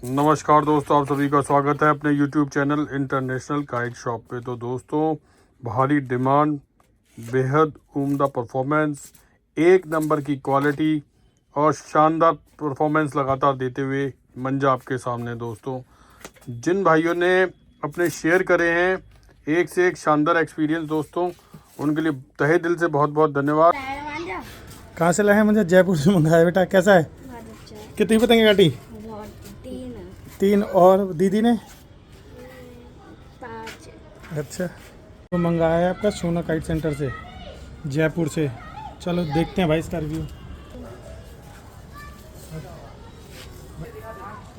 नमस्कार दोस्तों, आप सभी का स्वागत है अपने YouTube channel international kite shop पे। तो दोस्तों, भारी डिमांड, बेहद उम्दा परफॉर्मेंस, एक नंबर की क्वालिटी और शानदार परफॉर्मेंस लगातार देते हुए मंजा आपके सामने। दोस्तों, जिन भाइयों ने अपने शेयर करे हैं एक से एक शानदार एक्सपीरियंस, दोस्तों उनके लिए तहे दिल से बहुत बहुत धन्यवाद। कहाँ से लाए हैं? मुझे जयपुर से मंगाया। बेटा कैसा है? कितनी पतंगे काटी? तीन। और दीदी ने 5। अच्छा, तो मंगाया है आपका सोना काइट सेंटर से, जयपुर से। चलो देखते हैं भाई इसका रिव्यू।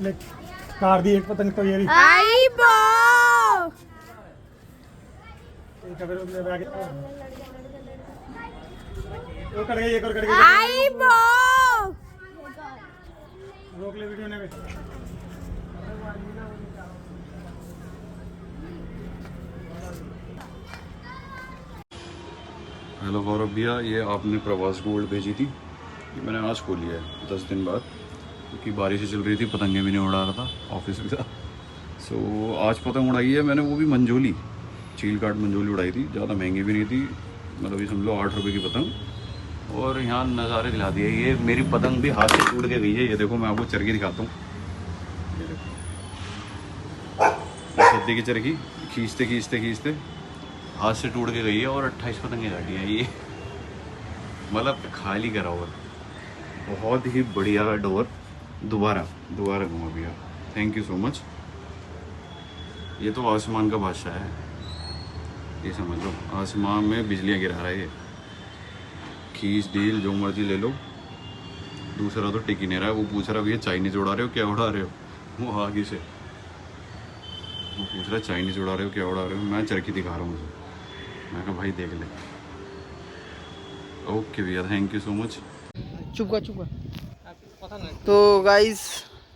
ले काट दी एक पतंग तो ये रही। आई बो एक अगर उसमें आगे वो कट गई, एक और कट गई। आई बो रोक ले वीडियो ने। हेलो गौरव भैया, ये आपने प्रवास गोल्ड भेजी थी, ये मैंने आज खोली है 10 दिन बाद, क्योंकि बारिश चल रही थी, पतंगे भी नहीं उड़ा रहा था, ऑफिस भी था। सो आज पतंग उड़ाई है मैंने, वो भी मंजोली, चील काट मंजोली उड़ाई थी, ज़्यादा महंगी भी नहीं थी, मतलब ये समझ लो 8 रुपये की पतंग। और यहाँ नज़ारे दिला दिए। ये मेरी पतंग भी हाथ से टूट के गई है, ये देखो मैं आपको चरखी दिखाता हूँ। ये देखो सद्दी की चरखी, खींचते खींचते खींचते हाथ से टूट के गई है, और 28 पतंगे काटी हैं ये, मतलब खाली करा हुआ। बहुत ही बढ़िया डोर, दोबारा घुमा भैया, थैंक यू सो मच। ये तो आसमान का बादशाह है, ये समझ लो, आसमान में बिजलियाँ गिरा रहा है ये। खींच डील जो मर्जी ले लो। दूसरा तो टिक ही नहीं रहा है, वो पूछ रहा भैया चाइनीज उड़ा रहे हो क्या उड़ा रहे हो, वो आगे से वो पूछ रहा चाइनीज उड़ा रहे हो क्या उड़ा रहे हो, मैं चरखी दिखा रहा हूँ उसे। मैं कहा भाई देख ले। ओके भैया, थैंक यू सो मच। चुपका तो गाइस,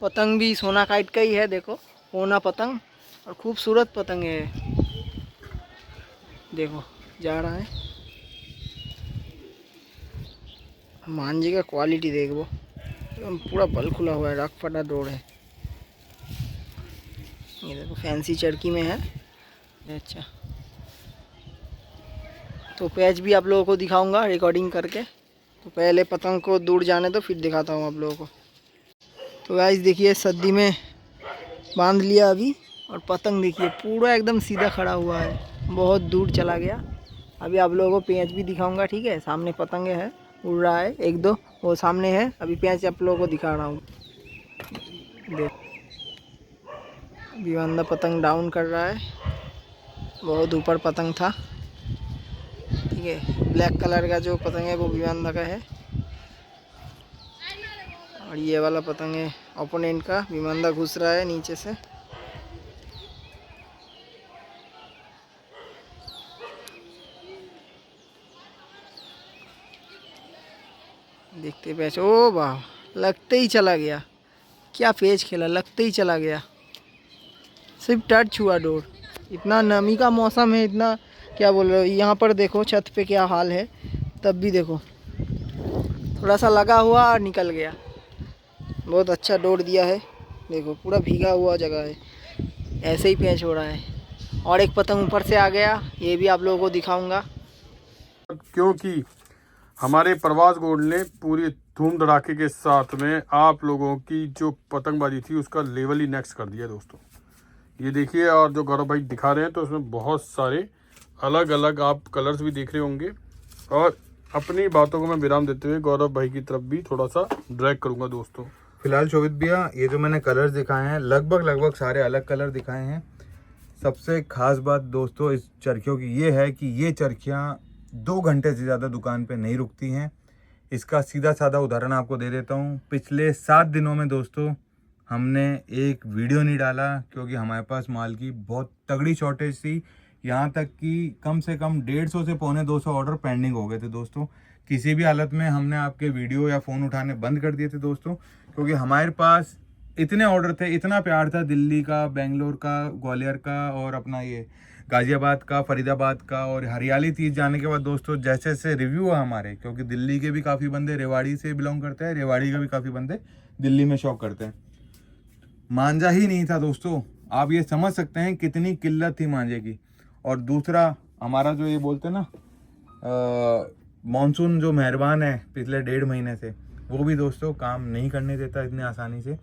पतंग भी सोना काइट का ही है, देखो सोना पतंग, और खूबसूरत पतंग है। देखो जा रहा है, मांझी का क्वालिटी देखो, एकदम पूरा बल खुला हुआ है, रख फटा डोर है। ये देखो फैंसी चरखी में है। अच्छा, तो पैच भी आप लोगों को दिखाऊंगा रिकॉर्डिंग करके। तो पहले पतंग को दूर जाने तो फिर दिखाता हूँ आप लोगों को। तो गाइस देखिए, सद्दी में बांध लिया अभी, और पतंग देखिए पूरा एकदम सीधा खड़ा हुआ है, बहुत दूर चला गया। अभी आप लोगों को पेंच भी दिखाऊंगा, ठीक है। सामने पतंगे है, उड़ रहा है एक दो, वो सामने है। अभी पेंच आप लोगों को दिखा रहा हूँ, देख। अभी बंदा पतंग डाउन कर रहा है, बहुत ऊपर पतंग था, ठीक है। ब्लैक कलर का जो पतंग है वो विवानदा का है, और ये वाला पतंग है ओपोनेंट का। विमानदा घुस रहा है नीचे से। देखते पैच, ओ वाह, लगते ही चला गया। क्या पेच खेला, लगते ही चला गया, सिर्फ टच हुआ डोर। इतना नमी का मौसम है, इतना क्या बोल रहे हो। यहाँ पर देखो छत पे क्या हाल है, तब भी देखो थोड़ा सा लगा हुआ और निकल गया। बहुत अच्छा डोर दिया है, देखो पूरा भीगा हुआ जगह है, ऐसे ही पेंच हो रहा है। और एक पतंग ऊपर से आ गया, ये भी आप लोगों को दिखाऊंगा। क्योंकि हमारे प्रवास गोल्ड ने पूरी धूम धड़ाके के साथ में आप लोगों की जो पतंगबाजी थी उसका लेवल ही नेक्स्ट कर दिया दोस्तों। ये देखिए, और जो गौरव भाई दिखा रहे हैं तो उसमें बहुत सारे अलग अलग आप कलर्स भी देख रहे होंगे। और अपनी बातों को मैं विराम देते हुए गौरव भाई की तरफ भी थोड़ा सा ड्रैग करूंगा दोस्तों। फिलहाल शोभित भैया, ये जो मैंने कलर्स दिखाए हैं लगभग सारे अलग कलर दिखाए हैं। सबसे खास बात दोस्तों इस चरखियों की ये है कि ये चरखियाँ 2 घंटे से ज़्यादा दुकान पे नहीं रुकती हैं। इसका सीधा साधा उदाहरण आपको दे देता हूँ। पिछले 7 दिनों में दोस्तों हमने एक वीडियो नहीं डाला, क्योंकि हमारे पास माल की बहुत तगड़ी शॉर्टेज थी। यहाँ तक कि कम से कम 150 से पौने 200 ऑर्डर पेंडिंग हो गए थे दोस्तों। किसी भी हालत में हमने आपके वीडियो या फ़ोन उठाने बंद कर दिए थे दोस्तों, क्योंकि हमारे पास इतने ऑर्डर थे, इतना प्यार था दिल्ली का, बेंगलोर का, ग्वालियर का, और अपना ये गाज़ियाबाद का, फरीदाबाद का, और हरियाली तीज जाने के बाद दोस्तों जैसे जैसे रिव्यू है हमारे, क्योंकि दिल्ली के भी काफ़ी बंदे रेवाड़ी से बिलोंग करते हैं, रेवाड़ी के भी काफ़ी बंदे दिल्ली में शॉप करते हैं। मांझा ही नहीं था दोस्तों। आप ये समझ सकते हैं कितनी किल्लत थी मांझे की। और दूसरा हमारा जो ये बोलते हैं ना मानसून जो मेहरबान है पिछले 1.5 महीने से, वो भी दोस्तों काम नहीं करने देता इतने आसानी से।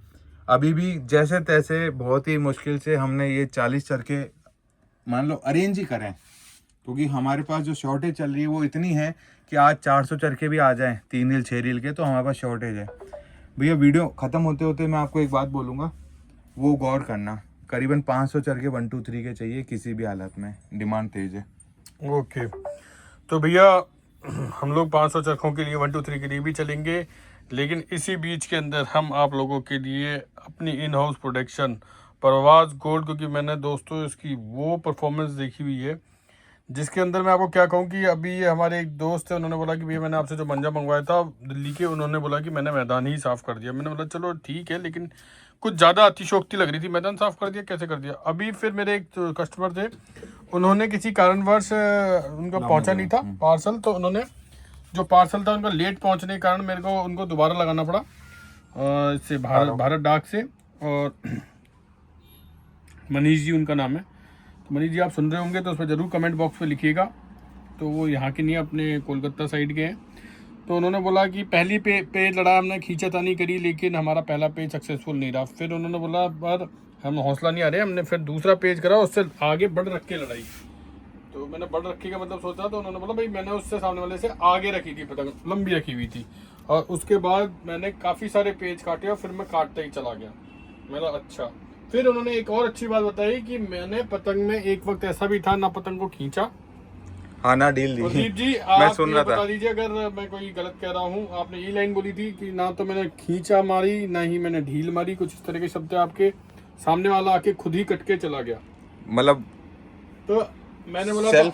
अभी भी जैसे तैसे बहुत ही मुश्किल से हमने ये 40 चरखे मान लो अरेंज ही करें, क्योंकि हमारे पास जो शॉर्टेज चल रही है वो इतनी है कि आज 400 चरखे भी आ जाएं 3 रील 6 रील के, तो हमारे पास शॉर्टेज है। भैया वीडियो ख़त्म होते होते मैं आपको एक बात बोलूँगा, वो गौर करना, करीबन 500 चरखे 1 2 3 के चाहिए किसी भी हालत में, डिमांड तेज है। ओके, तो भैया हम लोग 500 चरखों के लिए 1 2 3 के लिए भी चलेंगे, लेकिन इसी बीच के अंदर हम आप लोगों के लिए अपनी इन हाउस प्रोडक्शन परवाज़ गोल्ड, क्योंकि मैंने दोस्तों इसकी वो परफॉर्मेंस देखी हुई है जिसके अंदर मैं आपको क्या कहूँ कि अभी ये हमारे एक दोस्त है, उन्होंने बोला कि भैया मैंने आपसे जो मंजा मंगवाया था दिल्ली के, उन्होंने बोला कि मैंने मैदान ही साफ़ कर दिया। मैंने बोला चलो ठीक है, लेकिन कुछ ज़्यादा अतिशोक्ति लग रही थी, मैदान साफ़ कर दिया कैसे कर दिया। अभी फिर मेरे एक कस्टमर थे, उन्होंने किसी कारणवश उनका पहुँचा नहीं था पार्सल, तो उन्होंने जो पार्सल था उनका लेट पहुँचने के कारण मेरे को उनको दोबारा लगाना पड़ा इससे भारत डाक से। और मनीष जी उनका नाम है, तो मनीष जी आप सुन रहे होंगे तो उस पर ज़रूर कमेंट बॉक्स पे लिखिएगा। तो वो यहाँ के नहीं, अपने कोलकाता साइड के हैं। तो उन्होंने बोला कि पहली पेज लड़ा हमने, खींचातानी करी, लेकिन हमारा पहला पेज सक्सेसफुल नहीं रहा। फिर उन्होंने बोला पर हम हौसला नहीं आ रहे, हमने फिर दूसरा पेज करा, उससे आगे बढ़ रख के लड़ाई। तो मैंने बढ़ रखी का मतलब सोचा, तो उन्होंने बोला भाई मैंने उससे सामने वाले से आगे रखी थी, पतंग लंबी रखी हुई थी। और उसके बाद मैंने काफ़ी सारे पेज काटे और फिर मैं काटता ही चला गया। मेरा अच्छा, फिर उन्होंने एक और अच्छी बात बताई कि मैंने पतंग में एक वक्त ऐसा भी था ना पतंग को खींचा, हाँ ना डील दी। प्रदीप जी मैं आप सुन ये रहा बता था। दीजिए अगर मैं कोई गलत कह रहा हूँ। आपने ये लाइन बोली थी कि ना तो मैंने खींचा मारी ना ही मैंने ढील मारी, कुछ इस तरह के शब्द आपके। सामने वाला आके खुद ही कट के चला गया, मतलब तो मैंने बोला तो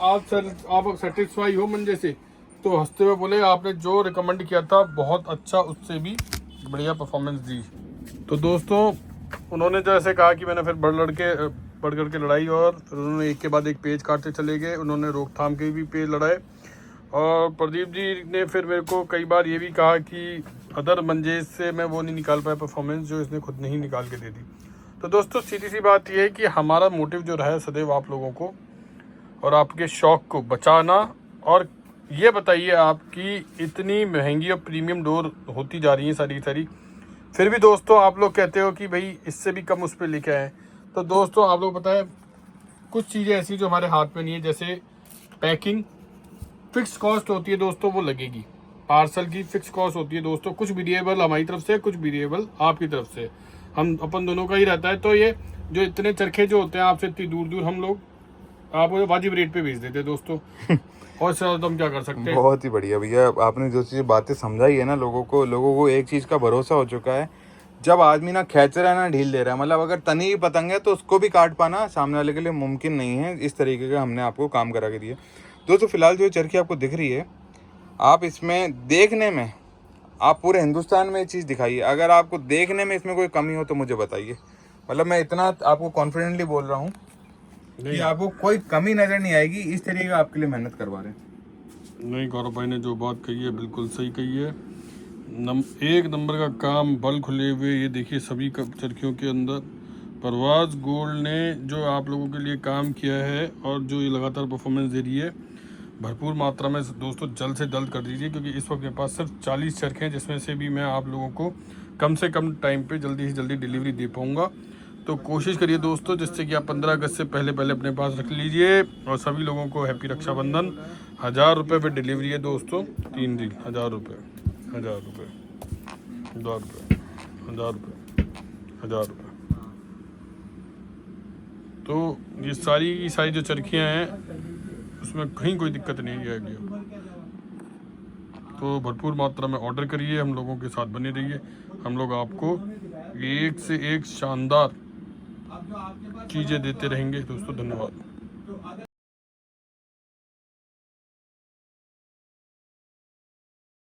आप सेटिस्फाई हो मंजे से? तो हंसते हुए बोले आपने जो रिकमेंड किया था बहुत अच्छा, उससे भी बढ़िया परफॉर्मेंस दी। तो दोस्तों उन्होंने जैसे कहा कि मैंने फिर बढ़ करके लड़ाई, और फिर उन्होंने एक के बाद एक पेज काटते चले गए। उन्होंने रोकथाम के भी पेज लड़ाए। और प्रदीप जी ने फिर मेरे को कई बार ये भी कहा कि अदर मंजेज से मैं वो नहीं निकाल पाया परफॉर्मेंस जो इसने खुद नहीं निकाल के दे दी। तो दोस्तों सीधी सी बात यह है कि हमारा मोटिव जो रहा है सदैव आप लोगों को और आपके शौक़ को बचाना। और ये बताइए आपकी इतनी महंगी और प्रीमियम डोर होती जा रही है सारी, फिर भी दोस्तों आप लोग कहते हो कि भाई इससे भी कम उस पर लेके आए। तो दोस्तों आप लोग पता है कुछ चीज़ें ऐसी जो हमारे हाथ में नहीं है, जैसे पैकिंग फिक्स कॉस्ट होती है दोस्तों, वो लगेगी। पार्सल की फिक्स कॉस्ट होती है दोस्तों, कुछ वेरिएबल हमारी तरफ से, कुछ वेरिएबल आपकी तरफ से, हम अपन दोनों का ही रहता है। तो ये जो इतने चरखे जो होते हैं आपसे इतनी दूर हम लोग आपको वाजिब रेट पे भेज देते हैं दोस्तों। और इससे ज़्यादा हम क्या कर सकते हैं। बहुत ही बढ़िया भैया, आपने जो चीज़ बातें समझाई है ना, लोगों को एक चीज़ का भरोसा हो चुका है, जब आदमी ना खींच रहा है ना ढील दे रहा है, मतलब अगर तनी ही पतंग है तो उसको भी काट पाना सामने वाले के लिए मुमकिन नहीं है। इस तरीके का हमने आपको काम करा के दिया। दोस्तों फिलहाल जो चरखी आपको दिख रही है, आप इसमें देखने में आप पूरे हिंदुस्तान में ये चीज़ दिखाइए, अगर आपको देखने में इसमें कोई कमी हो तो मुझे बताइए। मतलब मैं इतना आपको कॉन्फिडेंटली बोल रहा हूँ कि आपको कोई कमी नज़र नहीं आएगी। इस तरीके का आपके लिए मेहनत करवा रहे हैं। नहीं, गौरव भाई ने जो बात कही है बिल्कुल सही कही है। एक नंबर का काम, बल खुले हुए। ये देखिए सभी चरखियों के अंदर परवाज़ गोल्ड ने जो आप लोगों के लिए काम किया है और जो ये लगातार परफॉर्मेंस दे रही है, भरपूर मात्रा में दोस्तों जल्द से जल्द कर दीजिए, क्योंकि इस वक्त मेरे पास सिर्फ 40 चरखे हैं, जिसमें से भी मैं आप लोगों को कम से कम टाइम पे जल्दी से जल्दी डिलीवरी दे पाऊँगा। तो कोशिश करिए दोस्तों जिससे कि आप 15 अगस्त से पहले अपने पास रख लीजिए। और सभी लोगों को हैप्पी रक्षाबंधन। 1000 रुपये पे डिलीवरी है दोस्तों, 3 दिन 1000 रुपये, 1000 रुपये, 1000 रुपये, 1000 रुपये, 1000 रुपये। तो ये सारी की सारी जो चरखियाँ हैं उसमें कहीं कोई दिक्कत नहीं आएगी। तो भरपूर मात्रा में ऑर्डर करिए, हम लोगों के साथ बने रहिए। हम लोग आपको एक से एक शानदार चीज़ें देते रहेंगे दोस्तों। धन्यवाद।